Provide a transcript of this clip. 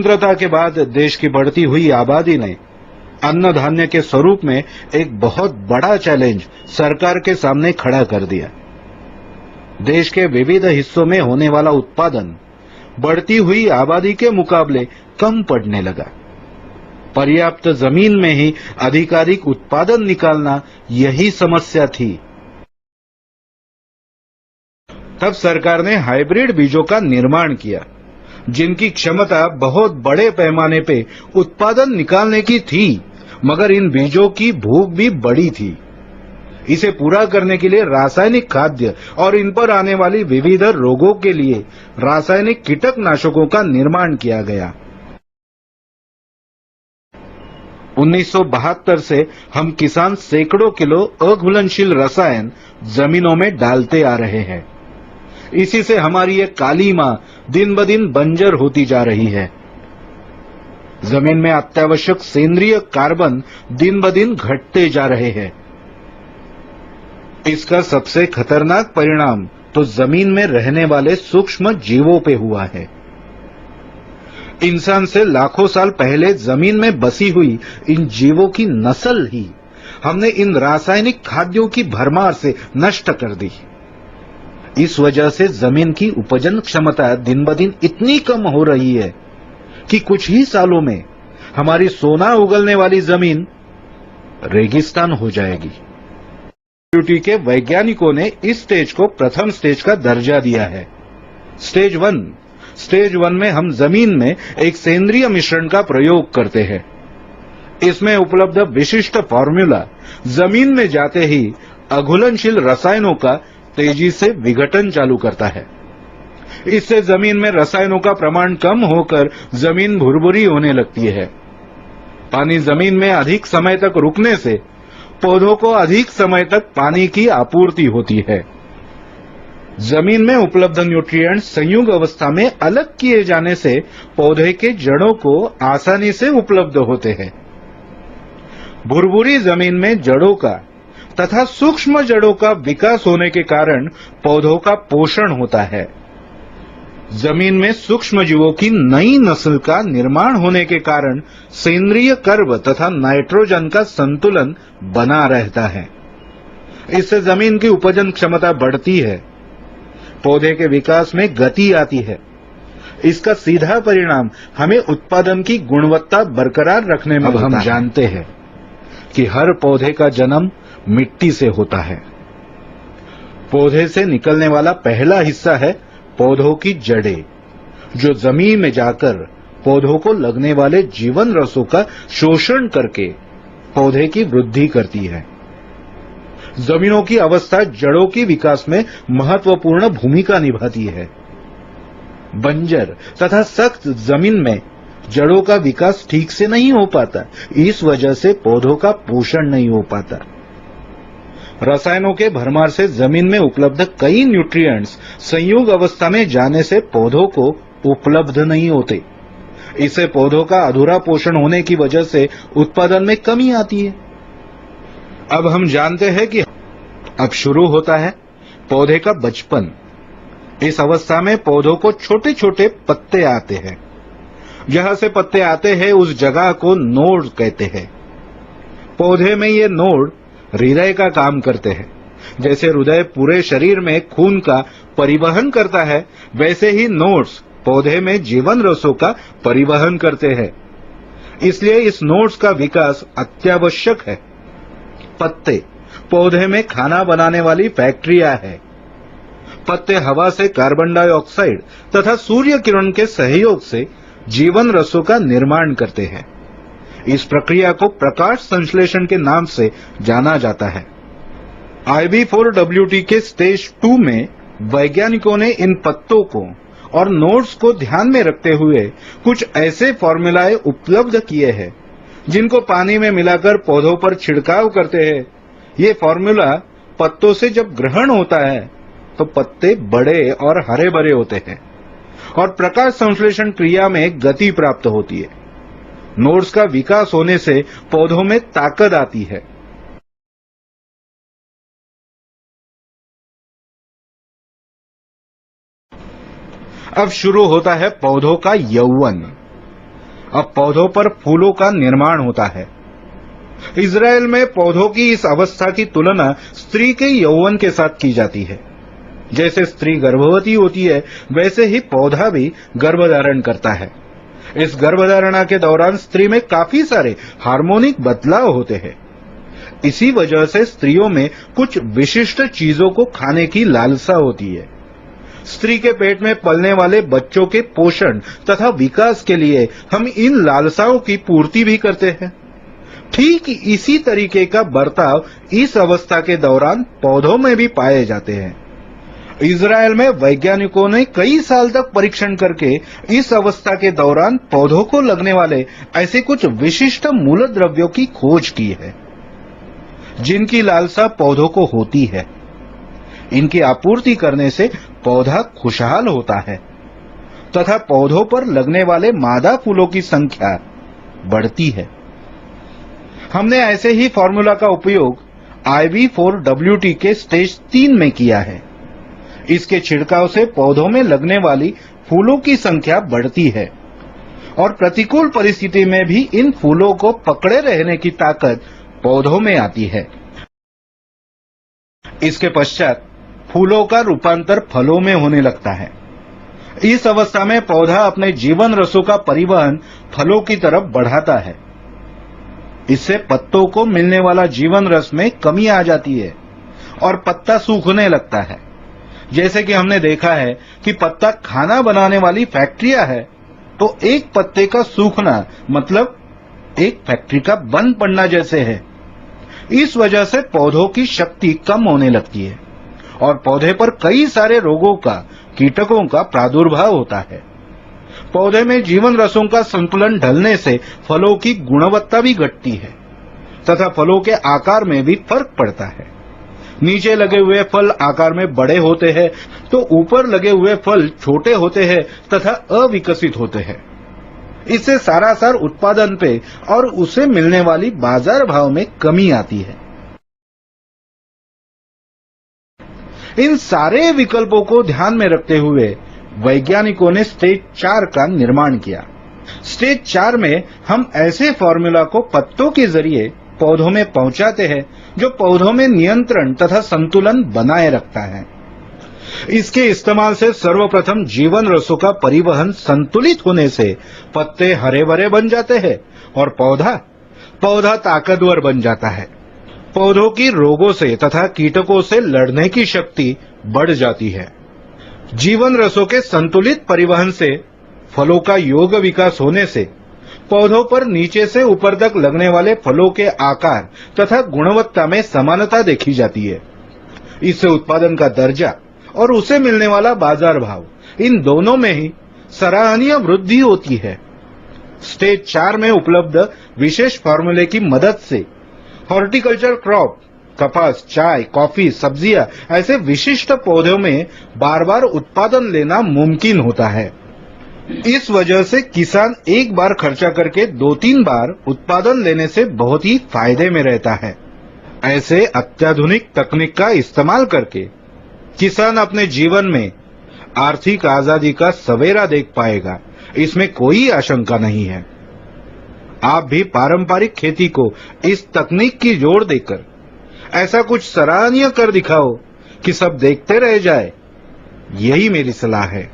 स्वतंत्रता के बाद देश की बढ़ती हुई आबादी ने अन्न धान्य के स्वरूप में एक बहुत बड़ा चैलेंज सरकार के सामने खड़ा कर दिया। देश के विविध हिस्सों में होने वाला उत्पादन बढ़ती हुई आबादी के मुकाबले कम पड़ने लगा। पर्याप्त जमीन में ही आधिकारिक उत्पादन निकालना यही समस्या थी। तब सरकार ने हाइब्रिड बीजों का निर्माण किया, जिनकी क्षमता बहुत बड़े पैमाने पे उत्पादन निकालने की थी, मगर इन बीजों की भूख भी बड़ी थी। इसे पूरा करने के लिए रासायनिक खाद्य और इन पर आने वाली विविध रोगों के लिए रासायनिक कीटनाशकों का निर्माण किया गया। 1972 से हम किसान सैकड़ों किलो अघुलनशील रसायन जमीनों में डालते आ रहे हैं। इसी से हमारी ये काली मां दिन ब दिन बंजर होती जा रही है। जमीन में अत्यावश्यक सेंद्रीय कार्बन दिन ब दिन घटते जा रहे हैं। इसका सबसे खतरनाक परिणाम तो जमीन में रहने वाले सूक्ष्म जीवों पे हुआ है। इंसान से लाखों साल पहले जमीन में बसी हुई इन जीवों की नस्ल ही हमने इन रासायनिक खाद्यों की भरमार से नष्ट कर दी। इस वजह से जमीन की उपजन क्षमता दिन ब दिन इतनी कम हो रही है कि कुछ ही सालों में हमारी सोना उगलने वाली जमीन रेगिस्तान हो जाएगी। डब्ल्यूटी के वैज्ञानिकों ने इस स्टेज को प्रथम स्टेज का दर्जा दिया है। स्टेज 1 में हम जमीन में एक सेंद्रीय मिश्रण का प्रयोग करते हैं। इसमें उपलब्ध विशिष्ट फॉर्मूला जमीन में जाते ही अघुलनशील रसायनों का तेजी से विघटन चालू करता है। इससे जमीन में रसायनों का प्रमाण कम होकर जमीन भुरभुरी होने लगती है। पानी जमीन में अधिक समय तक रुकने से पौधों को अधिक समय तक पानी की आपूर्ति होती है। जमीन में उपलब्ध न्यूट्रिएंट्स संयुग अवस्था में अलग किए जाने से पौधे के जड़ों को आसानी से उपलब्ध होते हैं। भुरभुरी जमीन में जड़ों का तथा सूक्ष्म जड़ों का विकास होने के कारण पौधों का पोषण होता है। जमीन में सूक्ष्म जीवों की नई नस्ल का निर्माण होने के कारण सेंद्रीय कर्ब तथा नाइट्रोजन का संतुलन बना रहता है। इससे जमीन की उपजन क्षमता बढ़ती है, पौधे के विकास में गति आती है। इसका सीधा परिणाम हमें उत्पादन की गुणवत्ता बरकरार रखने में होता है। अब हम जानते हैं कि हर पौधे का जन्म मिट्टी से होता है। पौधे से निकलने वाला पहला हिस्सा है पौधों की जड़ें, जो जमीन में जाकर पौधों को लगने वाले जीवन रसों का शोषण करके पौधे की वृद्धि करती है। जमीनों की अवस्था जड़ों के विकास में महत्वपूर्ण भूमिका निभाती है। बंजर तथा सख्त जमीन में जड़ों का विकास ठीक से नहीं हो पाता। इस वजह से पौधों का पोषण नहीं हो पाता। रसायनों के भरमार से जमीन में उपलब्ध कई न्यूट्रिएंट्स संयुग अवस्था में जाने से पौधों को उपलब्ध नहीं होते। इससे पौधों का अधूरा पोषण होने की वजह से उत्पादन में कमी आती है। अब हम जानते हैं कि अब शुरू होता है पौधे का बचपन। इस अवस्था में पौधों को छोटे छोटे पत्ते आते हैं। जहां से पत्ते आते हैं उस जगह को नोड कहते हैं। पौधे में ये नोड हृदय का काम करते हैं। जैसे हृदय पूरे शरीर में खून का परिवहन करता है, वैसे ही नोड्स पौधे में जीवन रसों का परिवहन करते हैं। इसलिए इस नोड्स का विकास अत्यावश्यक है। पत्ते पौधे में खाना बनाने वाली फैक्ट्रिया है। पत्ते हवा से कार्बन डाइऑक्साइड तथा सूर्य किरण के सहयोग से जीवन रसों का निर्माण करते हैं। इस प्रक्रिया को प्रकाश संश्लेषण के नाम से जाना जाता है। IB4WT के स्टेज 2 में वैज्ञानिकों ने इन पत्तों को और नोड्स को ध्यान में रखते हुए कुछ ऐसे फॉर्मूलाए उपलब्ध किए हैं जिनको पानी में मिलाकर पौधों पर छिड़काव करते हैं। ये फॉर्मूला पत्तों से जब ग्रहण होता है तो पत्ते बड़े और हरे भरे होते हैं और प्रकाश संश्लेषण क्रिया में गति प्राप्त होती है। नोड्स का विकास होने से पौधों में ताकत आती है। अब शुरू होता है पौधों का यौवन। अब पौधों पर फूलों का निर्माण होता है। इजराइल में पौधों की इस अवस्था की तुलना स्त्री के यौवन के साथ की जाती है। जैसे स्त्री गर्भवती होती है, वैसे ही पौधा भी गर्भधारण करता है। इस गर्भधारणा के दौरान स्त्री में काफी सारे हार्मोनिक बदलाव होते हैं। इसी वजह से स्त्रियों में कुछ विशिष्ट चीजों को खाने की लालसा होती है। स्त्री के पेट में पलने वाले बच्चों के पोषण तथा विकास के लिए हम इन लालसाओं की पूर्ति भी करते हैं। ठीक इसी तरीके का बर्ताव इस अवस्था के दौरान पौधों में भी पाए जाते हैं। इजराइल में वैज्ञानिकों ने कई साल तक परीक्षण करके इस अवस्था के दौरान पौधों को लगने वाले ऐसे कुछ विशिष्ट मूलद्रव्यों की खोज की है, जिनकी लालसा पौधों को होती है। इनकी आपूर्ति करने से पौधा खुशहाल होता है तथा पौधों पर लगने वाले मादा फूलों की संख्या बढ़ती है। हमने ऐसे ही फॉर्मूला का उपयोग IV4WT के स्टेज 3 में किया है। इसके छिड़काव से पौधों में लगने वाली फूलों की संख्या बढ़ती है और प्रतिकूल परिस्थिति में भी इन फूलों को पकड़े रहने की ताकत पौधों में आती है। इसके पश्चात फूलों का रूपांतर फलों में होने लगता है। इस अवस्था में पौधा अपने जीवन रसों का परिवहन फलों की तरफ बढ़ाता है। इससे पत्तों को मिलने वाला जीवन रस में कमी आ जाती है और पत्ता सूखने लगता है। जैसे कि हमने देखा है कि पत्ता खाना बनाने वाली फैक्ट्रियां है, तो एक पत्ते का सूखना मतलब एक फैक्ट्री का बंद पड़ना जैसे है। इस वजह से पौधों की शक्ति कम होने लगती है और पौधे पर कई सारे रोगों का, कीटकों का प्रादुर्भाव होता है। पौधे में जीवन रसों का संतुलन ढलने से फलों की गुणवत्ता भी घटती है तथा फलों के आकार में भी फर्क पड़ता है। नीचे लगे हुए फल आकार में बड़े होते हैं, तो ऊपर लगे हुए फल छोटे होते हैं तथा अविकसित होते हैं। इससे सारासार उत्पादन पे और उसे मिलने वाली बाजार भाव में कमी आती है। इन सारे विकल्पों को ध्यान में रखते हुए वैज्ञानिकों ने स्टेज 4 का निर्माण किया। स्टेज 4 में हम ऐसे फॉर्मूला को पत्तों के जरिए पौधों में पहुंचाते हैं जो पौधों में नियंत्रण तथा संतुलन बनाए रखता है। इसके इस्तेमाल से सर्वप्रथम जीवन रसों का परिवहन संतुलित होने से पत्ते हरे भरे बन जाते हैं और पौधा ताकतवर बन जाता है। पौधों की रोगों से तथा कीटकों से लड़ने की शक्ति बढ़ जाती है। जीवन रसों के संतुलित परिवहन से फलों का योग विकास होने से पौधों पर नीचे से ऊपर तक लगने वाले फलों के आकार तथा गुणवत्ता में समानता देखी जाती है। इससे उत्पादन का दर्जा और उसे मिलने वाला बाजार भाव, इन दोनों में ही सराहनीय वृद्धि होती है। स्टेज 4 में उपलब्ध विशेष फॉर्मूले की मदद से हॉर्टिकल्चर क्रॉप, कपास, चाय, कॉफी, सब्जियां ऐसे विशिष्ट पौधों में बार बार उत्पादन लेना मुमकिन होता है। इस वजह से किसान एक बार खर्चा करके 2-3 बार उत्पादन लेने से बहुत ही फायदे में रहता है। ऐसे अत्याधुनिक तकनीक का इस्तेमाल करके किसान अपने जीवन में आर्थिक आजादी का सवेरा देख पाएगा, इसमें कोई आशंका नहीं है। आप भी पारंपरिक खेती को इस तकनीक की जोड़ देकर ऐसा कुछ सराहनीय कर दिखाओ कि सब देखते रह जाए। यही मेरी सलाह है।